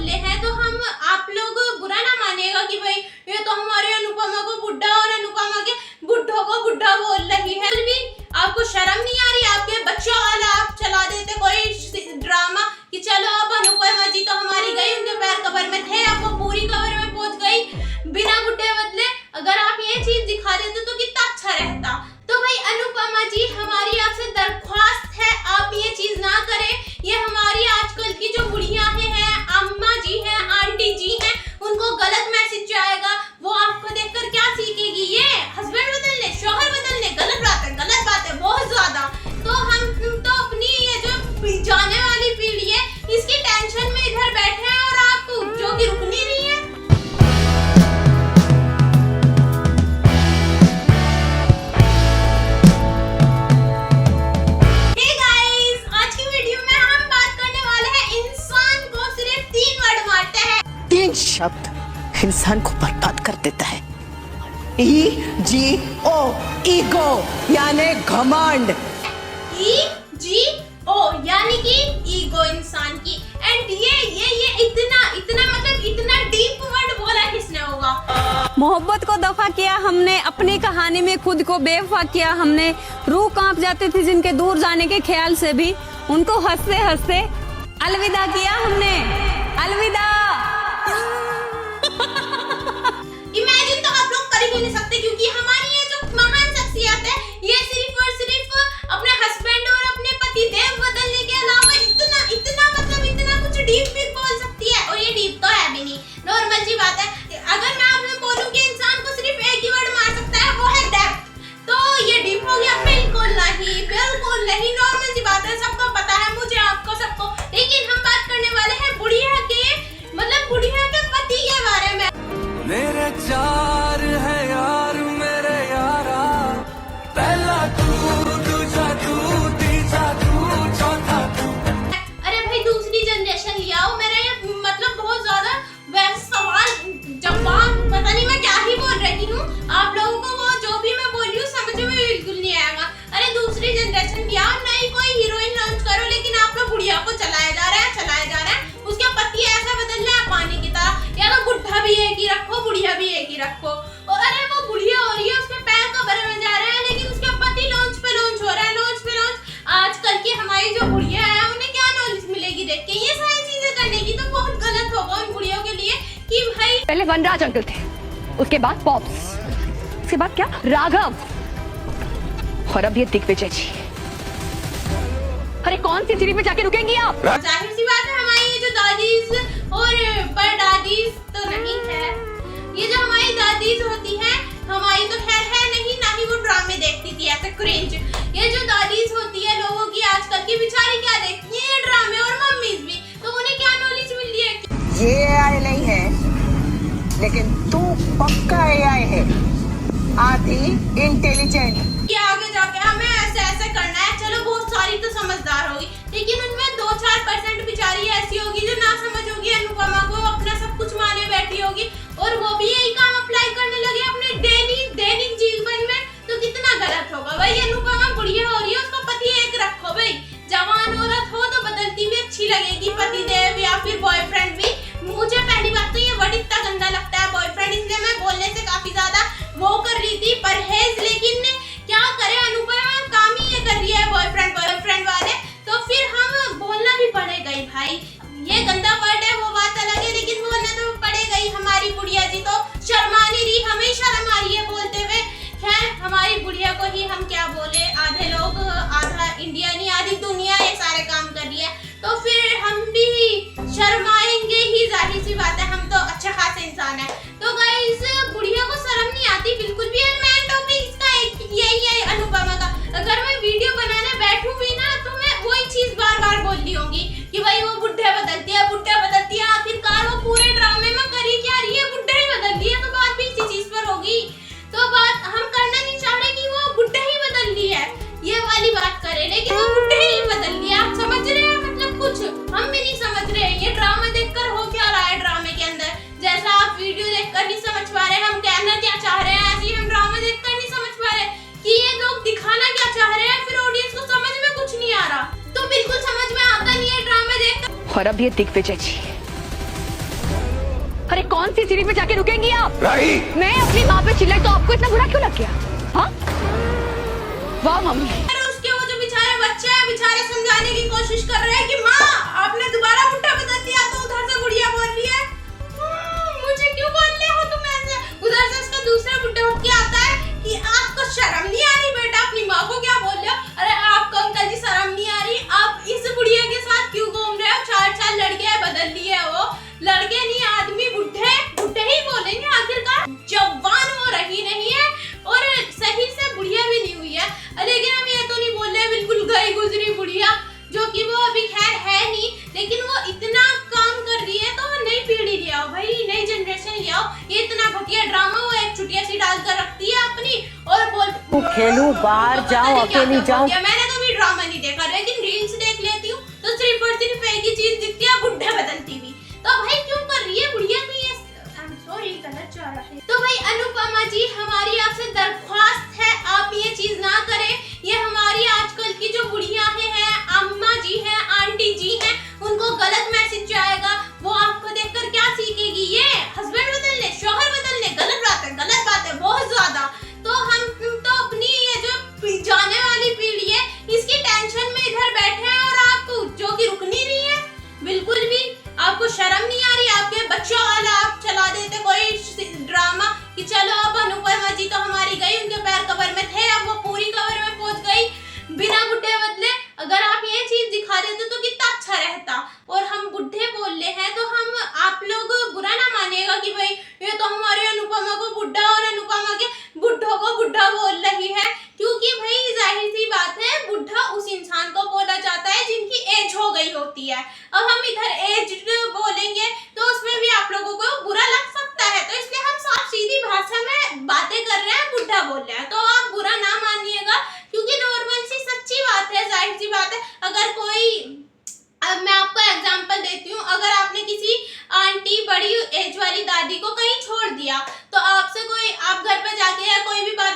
बोले हैं तो हम आप लोग बुरा ना मानिएगा कि भाई ये तो हमारे अनुपमा को बुड्ढा और अनुपमा के बुड्ढों को बुड्ढा बोल रही है। फिर भी आपको शर्म नहीं आ रही? आपके बच्चों वाला आप चला देते कोई ड्रामा कि चलो अब अनुपमा जी तो हमारी गई, उनके पैर कब्र में थे, अब वो पूरी कब्र में पहुंच गई बिना बुड्ढे बदले। अगर आप ये चीज दिखा देते तो कितना अच्छा रहता। तो भाई अनुपमा जी, हमारी आपसे दरख्वास्त है आप ये चीज ना करें। ये हमारी आजकल की जो बुढ़िया हैं, अम्मा जी हैं, आंटी जी हैं, उनको गलत मैसेज जाएगा। वो आपको देखकर क्या सीखेगी? ये हस्बैंड बदलने, शौहर बदलने, गलत बात है बहुत ज्यादा। तो हम तो अपनी ये जो जाने वाली पीढ़ी है इसकी टेंशन में इधर बैठे हैं और आप जो कि रुक नहीं रही है। शब्द इंसान को बर्बाद कर देता है। EGO, ईगो यानी घमंड। EGO यानी कि ईगो इंसान की। एंड ये इतना मतलब इतना डीप वर्ड बोला किसने होगा? मोहब्बत को दफा किया हमने, अपनी कहानी में खुद को बेवफा किया हमने। रूह कांप जाती थी जिनके दूर जाने के ख्याल से भी, उनको हंसते हंसते अलविदा किया हमने। अलविदा। इमेजिन तो आप लोग कर ही नहीं सकते, क्योंकि हमारी ये जो महान शख्सियत है ये सिर्फ और सिर्फ अपने हस्बैंड और अपने पति देव बदलने के अलावा इतना कुछ डीप भी बोल सकती है। और ये डीप तो है भी नहीं, नॉर्मल सी बात है। अगर मैं आपसे बोलूं कि इंसान को सिर्फ एक ही वर्ड मार सकता है, वो है डेप्थ, तो ये डीप हो गया? बिल्कुल नहीं, नॉर्मल सी बात है, सबको पता है, मुझे, आपको, सबको। लेकिन हम बात करने वाले हैं बुढ़िया के, मतलब बुढ़िया के पति के बारे में। मेरे चार है यार मेरे यारा, पहला तू, दूसरा तू, तीसरा तू, चौथा तू। अरे भाई दूसरी जनरेशन ले आओ। मेरा ये मतलब बहुत ज्यादा वैसे सवाल जवाब पता नहीं मैं क्या ही बोल रही हूँ। आप लोगों को वो जो भी मैं बोल रही हूँ समझ में बिल्कुल नहीं आएगा। अरे दूसरी जनरेशन ले आओ, नई कोई हीरोइन लॉन्च करो, लेकिन आप लोग बुढ़िया को चलाया जा रहा है। उसके पति ऐसा बदल रहा है पानी की तरह। या तो बुढ़ा भी एक ही रखो, बुढ़िया भी एक ही रखो। और अरे वो बुढ़िया हो रही है, उसके पैर कब्र में जा रहा है, लेकिन उसके पति लॉन्च पे लॉन्च हो रहा है, लॉन्च पे लॉन्च। आजकल की हमारी जो बुढ़िया है उन्हें क्या नॉलेज मिलेगी देख के? ये सारी चीजें करने की तो बहुत गलत होगा उन बुढ़ियों के लिए कि भाई पहले वनराज अंकल थे, उसके बाद पॉप्स, उसके बाद क्या राघव, और अब ये दिग्विजय जी। अरे कौन सी सीढ़ी पे जाके रुकेंगी आप? जाहिर सी बात है हमारी ये जो दादीज और परदादीज तो नहीं है, ये जो हमारी दादीज होती हैं, हमारी तो खैर है नहीं, ना ही वो ड्रामे देखती थी ऐसे क्रिंज। ये जो दादीज होती है लोगों की आजकल की, बेचारी क्या देखती है ड्रामे, और मम्मीज भी, तो उन्हें क्या नॉलेज मिल रही है? ये AI नहीं है, लेकिन तू पक्का AI है, आधी इंटेलिजेंट। कि आगे जाके हमें ऐसे करना है। चलो बहुत सारी तो समझदार होगी, लेकिन उनमें 2-4% बेचारी ऐसी होगी जो ना समझ होगी अनुपमा को, अपना सब कुछ माने बैठी होगी, और वो भी यही काम अप्लाई करने लगे अपने दैनिक जीवन में। तो कितना गलत होगा भाई। अनुपमा बुढ़िया हो रही है, उसका पति एक रखो भाई। जवान औरत हो तो बदलती भी अच्छी लगेगी, पति देव या फिर बॉयफ्रेंड भी। मुझे पहली बात तो ये वर्ड इतना गंदा लगता है बॉयफ्रेंड, इसलिए मैं बोलने से काफी ज्यादा वो कर रही थी परहेज। लेकिन क्या करे, अनुपमा काम ही ये कर रही है बॉयफ्रेंड वाले, तो फिर हम बोलना भी पड़ेगा ही भाई। ये गंदा वर्ड है वो बात अलग है, लेकिन बोलना तो पड़ेगा ही। हमारी बुढ़िया जी तो शर्मा नहीं रही, हमें शर्म आ रही है बोलते हुए। खैर हमारी बुढ़िया को ही हम क्या बोले, आधे लोग, आधा इंडिया नहीं आधी दुनिया ये सारे काम कर रही है, तो फिर हम भी शर्माएंगे ही, जाहिर सी बात है, हम तो अच्छे खासे इंसान है। तो गाइस बुढ़िया को शर्म नहीं आती बिल्कुल भी। मेन टॉपिक इसका यही है अनुपमा का। अगर मैं वीडियो बनाने बैठूं भी ना तो मैं वही चीज बार बोल रही होंगी कि भाई वो बुढ़े बदलती है। आखिरकार वो पूरे ड्रामे में करी क्या रही है? बुढ़े ही बदल रही है, तो बात भी इसी चीज पर होगी। तो बात हम करना नहीं चाह रहे कि वो बुढ़े ही बदल रही है, ये वाली बात करें, लेकिन वो बुढ़े ही बदल रही है। आप समझ रहे हैं? मतलब कुछ हम भी नहीं समझ रहे। ये ड्रामा देखकर हो क्या रहा है ड्रामे के अंदर? जैसा आप वीडियो देखकर नहीं समझ पा रहे हम कहना क्या चाह रहे हैं, ऐसे ही हम ड्रामा देखकर नहीं समझ पा रहे कि ये लोग दिखाना क्या चाह रहे हैं। फिर ऑडियंस को समझ में कुछ नहीं आ रहा, तो बिल्कुल समझ में आता नहीं है ड्रामा देखकर। और अब ये दिग्विजय जी। अरे कौन सी सीढ़ी पे जाके रुकेंगी आप? राही मैं अपनी माँ पे चिल्लाई तो आपको इतना बुरा क्यों लग गया? हाँ वाह मम्मी। अरे उसके वो जो बेचारे बच्चे हैं बेचारे समझाने की कोशिश कर रहे हैं कि माँ आपने दोबारा बुट्टा बदल दिया, तो उधर से गुड़िया बोल रही है मुझे क्यों बोल रहे हो तुम ऐसे? उधर से उसका दूसरा बुट्टा उठ के आता है कि आपको शर्म नहीं आ रही बेटा, अपनी माँ को क्या बोल रहे हो? अरे आपको अंकल जी शर्म नहीं आ रही? आप इस बुढ़िया के साथ क्यों घूम रहे हो? 4 लड़के बदल लिए वो, लड़के नहीं आदमी बुढ़े बुढ़े ही बोलेंगे, आखिरकार जवान वो रही नहीं है और सही से बुढ़िया भी नहीं हुई है। लेकिन हम ये तो नहीं बोल रहे बिल्कुल गई गुजरी बुढ़िया, जो कि वो अभी खैर है नहीं, लेकिन वो इतना काम कर रही है तो नई पीढ़ी ले आओ भाई, नई जनरेशन ले आओ। ये इतना घटिया ड्रामा वो एक चुटिया सी डालकर रखती है अपनी और बोल खेलूं बाहर जाऊं अकेली जाऊं। मैंने कभी ड्रामा नहीं देखा, लेकिन रील्स देख लेती हूँ तो सिर्फ और सिर्फ एक ही चीज दिखती है, बुढ़े बदलती हुई। तो भाई क्यों कर रही है बुढ़िया को ये? सॉरी गलत जा रहा है। तो भाई अनुपमा जी हमारी आपसे दरख्वास्त है आप ये चीज ना करें। ये हमारी आजकल की जो बुढ़िया हैं, अम्मा जी हैं, आंटी जी हैं, उनको गलत मैसेज जाएगा। वो आपको देखकर क्या सीखेगी? ये हस्बैंड बदलने, शौहर बदलने, गलत बात है बहुत ज्यादा। तो हम तो अपनी ये जो जाने वाली पीढ़ी है इसकी टेंशन में इधर बैठे हैं और आपको जो कि रुक नहीं रही है बिल्कुल भी। आपको शर्म नहीं आ रही? आपके बच्चों वाला आप चला देते कोई ड्रामा कि चलो अब अनुपमा जी तो हमारी गई, उनके पैर कबर में थे, अब वो पूरी कबर में पहुंच गई बिना बुढ़े बदले। अगर आप ये चीज दिखा देते तो कितना अच्छा रहता। और हम बुढ़े बोल रहे हैं तो हम आप लोग बुरा ना मानिएगा कि भाई ये तो हमारे अनुपमा को बुढ़ा और अनुपमा के बुढ़ों को बुढ़ा बोल रही है, क्योंकि भाई जाहिर सी बात है बुढ़ा उस इंसान को बोला जाता है जिनकी एज हो गई होती है। अब हम इधर एज बोलेंगे तो उसमें भी आप लोगों को बुरा लग सकता है, तो इसलिए हम साफ सीधी भाषा में बातें कर रहे हैं, बुढ़ा बोल रहे हैं, तो आप बुरा ना मानिएगा क्योंकि नॉर्मल सी सच्ची बात है, जाहिर सी बात है। अगर कोई, अब मैं आपको एग्जांपल देती हूँ, अगर आपने किसी आंटी बड़ी एज वाली दादी को कहीं छोड़ दिया तो आपसे कोई, आप घर पे जाके या कोई भी बार